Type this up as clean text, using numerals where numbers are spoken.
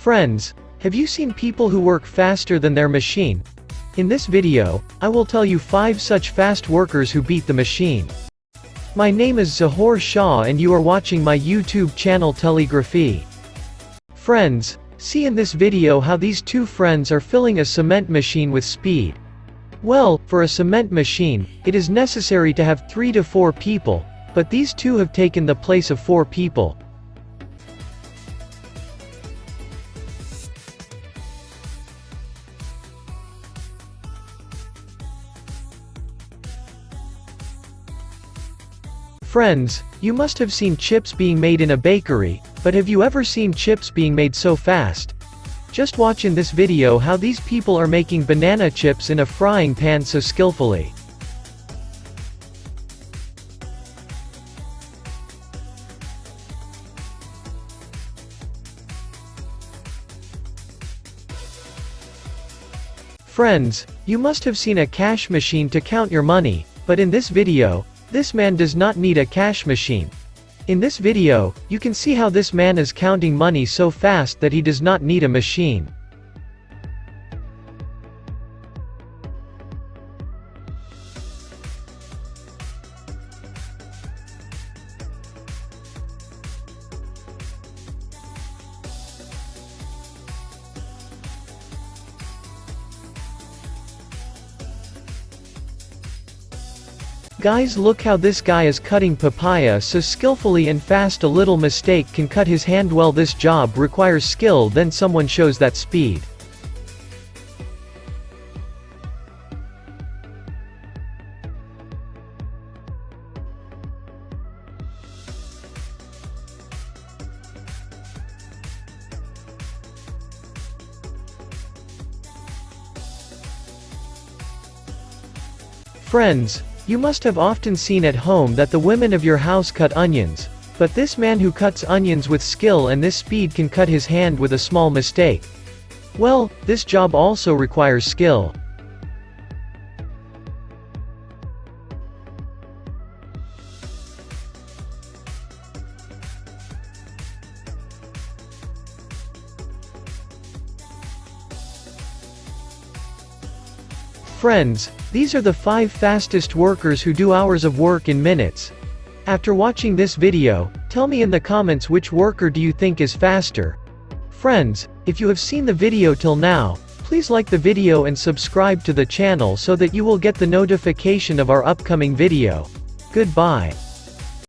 Friends, have you seen people who work faster than their machine? In this video, I will tell you 5 such fast workers who beat the machine. My name is Zahor Shah and you are watching my YouTube channel Telegraphy. Friends, see in this video how these 2 friends are filling a cement machine with speed. Well, for a cement machine, it is necessary to have 3 to 4 people, but these 2 have taken the place of 4 people. Friends, you must have seen chips being made in a bakery, but have you ever seen chips being made so fast? Just watch in this video how these people are making banana chips in a frying pan so skillfully. Friends, you must have seen a cash machine to count your money, but in this video, this man does not need a cash machine. In this video, you can see how this man is counting money so fast that he does not need a machine. Guys, look how this guy is cutting papaya so skillfully and fast. A little mistake can cut his hand. Well, this job requires skill, then someone shows that speed. Friends, you must have often seen at home that the women of your house cut onions, but this man who cuts onions with skill and this speed can cut his hand with a small mistake. Well, this job also requires skill. Friends, these are the 5 fastest workers who do hours of work in minutes. After watching this video, tell me in the comments which worker do you think is faster. Friends, if you have seen the video till now, please like the video and subscribe to the channel so that you will get the notification of our upcoming video. Goodbye.